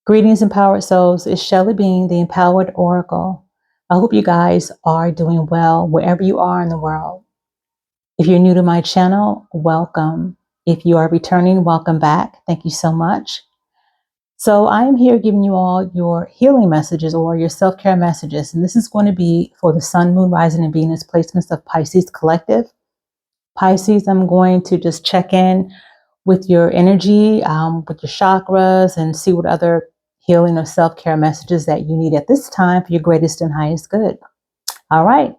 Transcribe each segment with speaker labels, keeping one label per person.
Speaker 1: Greetings, empowered souls. It's Shelly Bean, the Empowered Oracle. I hope you guys are doing well wherever you are in the world. If you're new to my channel, welcome. If you are returning, welcome back. Thank you so much. So I am here giving you all your healing messages or your self-care messages. And this is going to be for the Sun, Moon, Rising, and Venus placements of Pisces Collective. Pisces, I'm going to just check in with your energy, with your chakras, and see what other healing or self-care messages that you need at this time for your greatest and highest good. All right.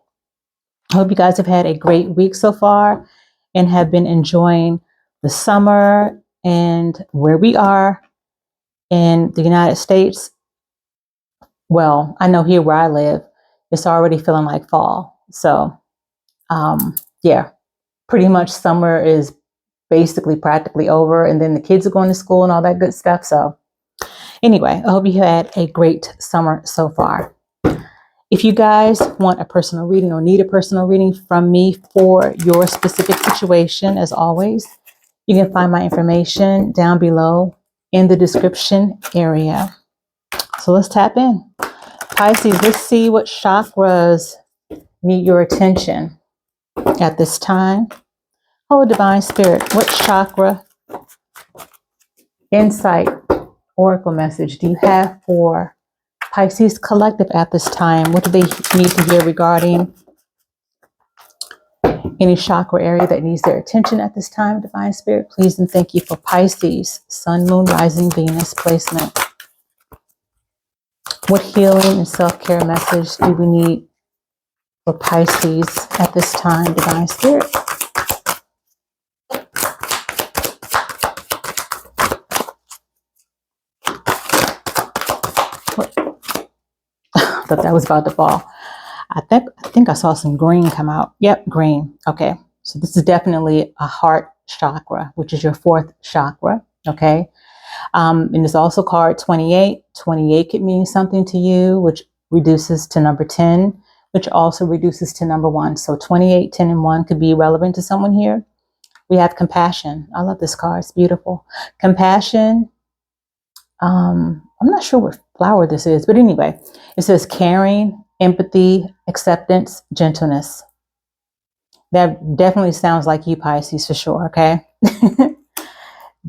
Speaker 1: I hope you guys have had a great week so far and have been enjoying the summer and where we are in the United States. Well, I know here where I live, it's already feeling like fall. So, yeah, pretty much summer is basically practically over, and then the kids are going to school and all that good stuff. So anyway, I hope you had a great summer so far. If you guys want a personal reading or need a personal reading from me for your specific situation, as always, you can find my information down below in the description area. So let's tap in. Pisces, let's see what chakras need your attention at this time. Oh, Divine Spirit, what chakra insight oracle message do you have for Pisces Collective at this time? What do they need to hear regarding any chakra area that needs their attention at this time? Divine Spirit, please and thank you for Pisces, Sun, Moon, Rising, Venus placement. What healing and self-care message do we need for Pisces at this time, Divine Spirit? I thought that was about to fall. I think I saw some green come out. Yep, green. Okay. So this is definitely a heart chakra, which is your fourth chakra. Okay. And it's also card 28. 28 could mean something to you, which reduces to number 10, which also reduces to number 1. So 28, 10, and 1 could be relevant to someone here. We have compassion. I love this card. It's beautiful. Compassion. I'm not sure what flower this is, but anyway, it says caring, empathy, acceptance, gentleness. That definitely sounds like you, Pisces, for sure. Okay.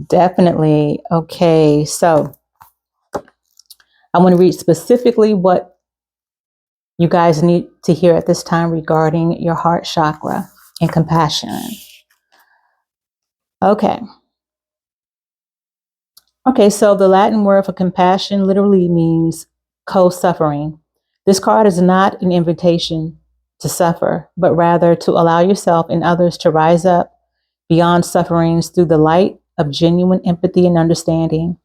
Speaker 1: Definitely. Okay. So I want to read specifically what you guys need to hear at this time regarding your heart chakra and compassion. Okay. Okay, so the Latin word for compassion literally means co-suffering. This card is not an invitation to suffer, but rather to allow yourself and others to rise up beyond sufferings through the light of genuine empathy and understanding.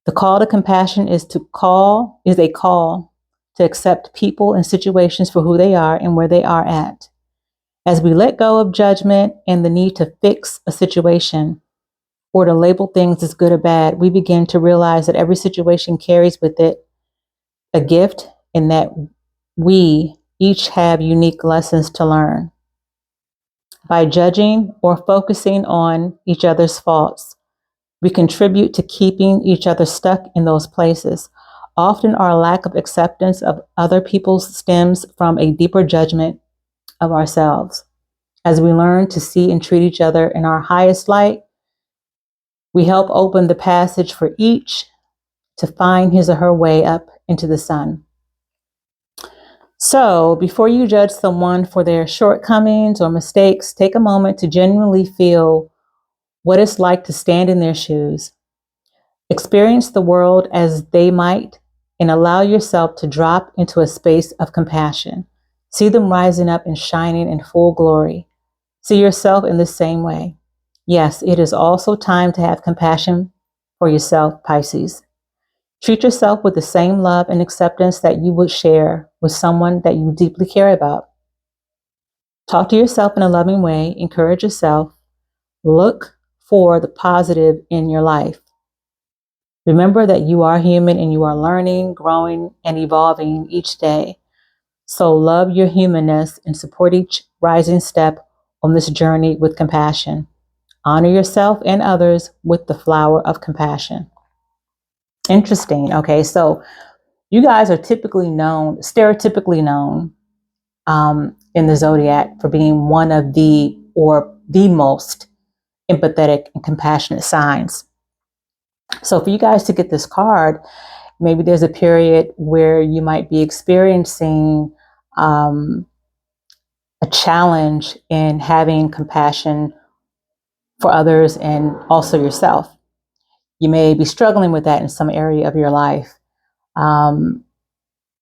Speaker 1: The call to compassion is a call to accept people and situations for who they are and where they are at. As we let go of judgment and the need to fix a situation, or to label things as good or bad, we begin to realize that every situation carries with it a gift and that we each have unique lessons to learn. By judging or focusing on each other's faults, we contribute to keeping each other stuck in those places. Often our lack of acceptance of other people stems from a deeper judgment of ourselves. As we learn to see and treat each other in our highest light, we help open the passage for each to find his or her way up into the sun. So before you judge someone for their shortcomings or mistakes, take a moment to genuinely feel what it's like to stand in their shoes. Experience the world as they might and allow yourself to drop into a space of compassion. See them rising up and shining in full glory. See yourself in the same way. Yes, it is also time to have compassion for yourself, Pisces. Treat yourself with the same love and acceptance that you would share with someone that you deeply care about. Talk to yourself in a loving way. Encourage yourself. Look for the positive in your life. Remember that you are human and you are learning, growing, and evolving each day. So love your humanness and support each rising step on this journey with compassion. Honor yourself and others with the flower of compassion. Interesting. Okay, so you guys are stereotypically known in the zodiac for being one of the most empathetic and compassionate signs. So for you guys to get this card, maybe there's a period where you might be experiencing um, a challenge in having compassion for others and also yourself. You may be struggling with that in some area of your life. Um,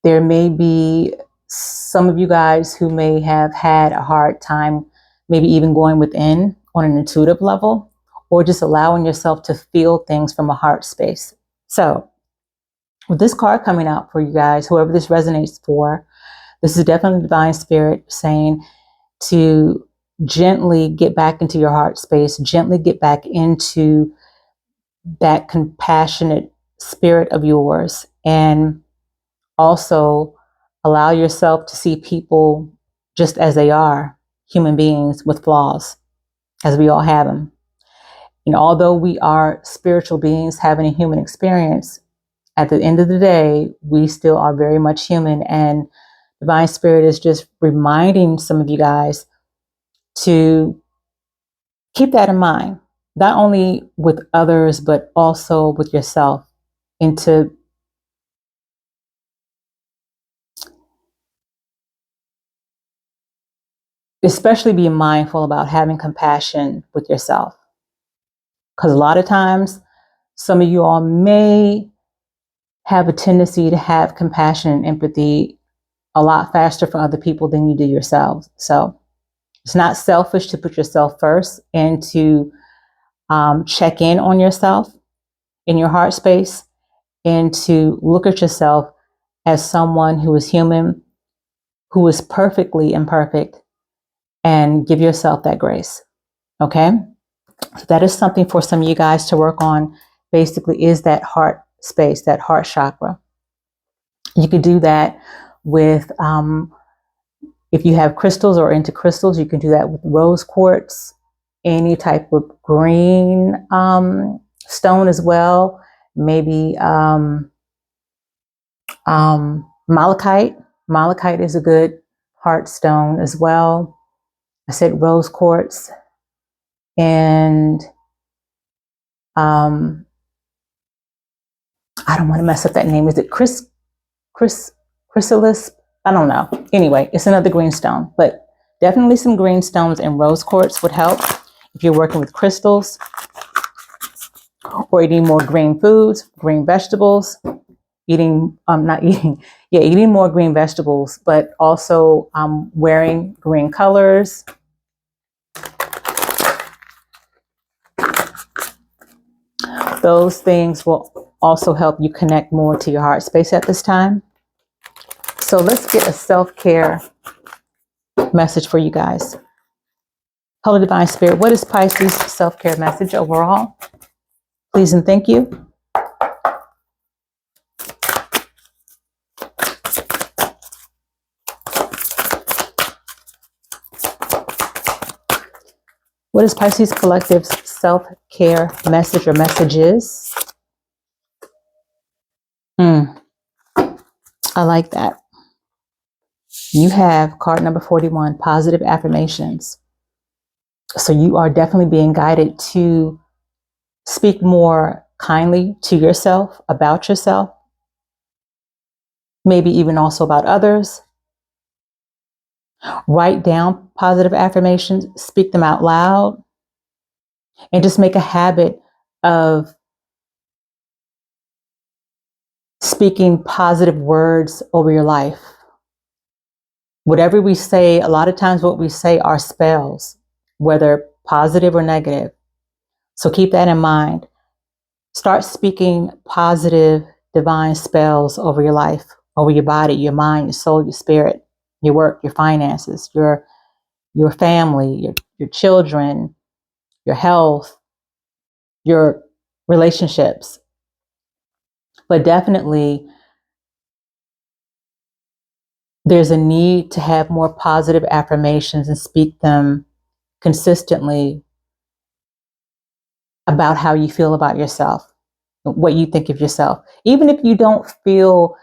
Speaker 1: there may be some of you guys who may have had a hard time, maybe even going within on an intuitive level, or just allowing yourself to feel things from a heart space. So, with this card coming out for you guys, whoever this resonates for, this is definitely divine spirit saying to gently get back into your heart space, gently get back into that compassionate spirit of yours, and also allow yourself to see people just as they are, human beings with flaws, as we all have them. And although we are spiritual beings having a human experience, at the end of the day, we still are very much human. And Divine Spirit is just reminding some of you guys to keep that in mind, not only with others, but also with yourself, and to especially be mindful about having compassion with yourself. Because a lot of times, some of you all may have a tendency to have compassion and empathy a lot faster for other people than you do yourselves. So it's not selfish to put yourself first and to check in on yourself in your heart space and to look at yourself as someone who is human, who is perfectly imperfect, and give yourself that grace. Okay? So that is something for some of you guys to work on. Basically, is that heart space, that heart chakra. You could do that with, if you have crystals or into crystals, you can do that with rose quartz, any type of green stone as well. Maybe malachite. Malachite is a good heart stone as well. I said rose quartz, and I don't want to mess up that name. Is it chrysalis? I don't know. Anyway, it's another green stone, but definitely some green stones and rose quartz would help if you're working with crystals or eating more green foods, green vegetables, eating more green vegetables, but also wearing green colors. Those things will also help you connect more to your heart space at this time. So let's get a self-care message for you guys. Hello, Divine Spirit. What is Pisces' self-care message overall? Please and thank you. What is Pisces Collective's self-care message or messages? I like that. You have card number 41, positive affirmations. So you are definitely being guided to speak more kindly to yourself, about yourself, maybe even also about others. Write down positive affirmations, speak them out loud, and just make a habit of speaking positive words over your life. Whatever we say, a lot of times what we say are spells, whether positive or negative. So keep that in mind. Start speaking positive, divine spells over your life, over your body, your mind, your soul, your spirit, your work, your finances, your family, your children, your health, your relationships. But definitely, there's a need to have more positive affirmations and speak them consistently about how you feel about yourself. what you think of yourself. Even if you don't feel,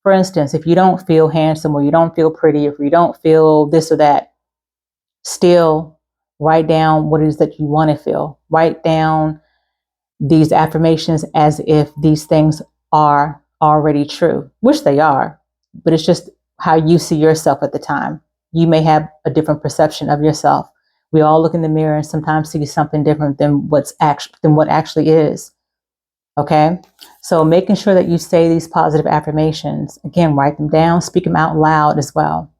Speaker 1: for instance, if you don't feel handsome or you don't feel pretty, if you don't feel this or that, still write down what it is that you want to feel. Write down these affirmations as if these things are already true, which they are, but it's just how you see yourself at the time. You may have a different perception of yourself. We all look in the mirror and sometimes see something different than what actually is. Okay. So making sure that you say these positive affirmations, again, write them down, speak them out loud as well.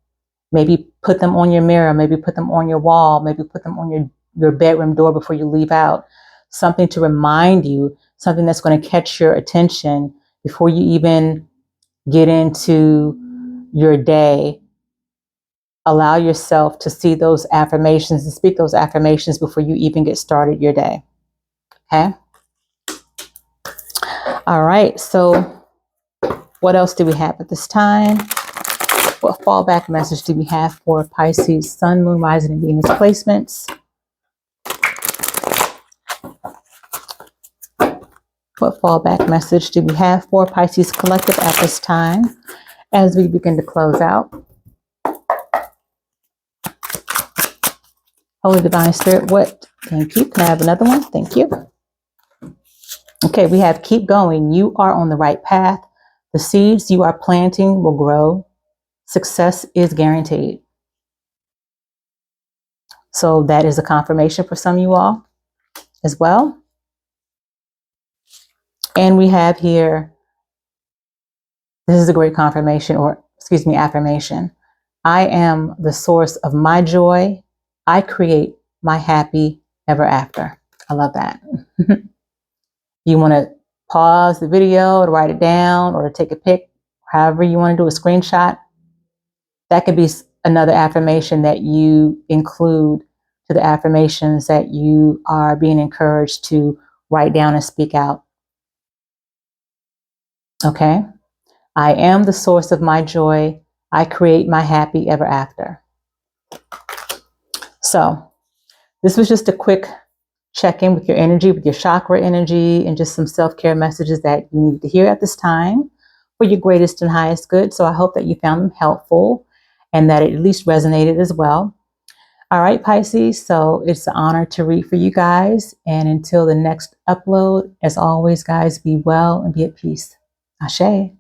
Speaker 1: Maybe put them on your mirror, maybe put them on your wall, maybe put them on your bedroom door before you leave out. Something to remind you, something that's going to catch your attention before you even get into your day. Allow yourself to see those affirmations and speak those affirmations before you even get started your day. Okay? All right. So what else do we have at this time? What fallback message do we have for Pisces, Sun, Moon, Rising, and Venus placements? What fallback message do we have for Pisces Collective at this time as we begin to close out? Holy Divine Spirit, what? Thank you. Can I have another one? Thank you. Okay, we have keep going. You are on the right path. The seeds you are planting will grow. Success is guaranteed. So that is a confirmation for some of you all as well. And we have here, this is a great confirmation, or excuse me, affirmation. I am the source of my joy. I create my happy ever after. I love that. You want to pause the video to write it down or take a pic, however you want to do a screenshot. That could be another affirmation that you include to the affirmations that you are being encouraged to write down and speak out. Okay? I am the source of my joy. I create my happy ever after. So this was just a quick check-in with your energy, with your chakra energy, and just some self-care messages that you need to hear at this time for your greatest and highest good. So I hope that you found them helpful and that it at least resonated as well. All right, Pisces, so it's an honor to read for you guys. And until the next upload, as always, guys, be well and be at peace. Ashe.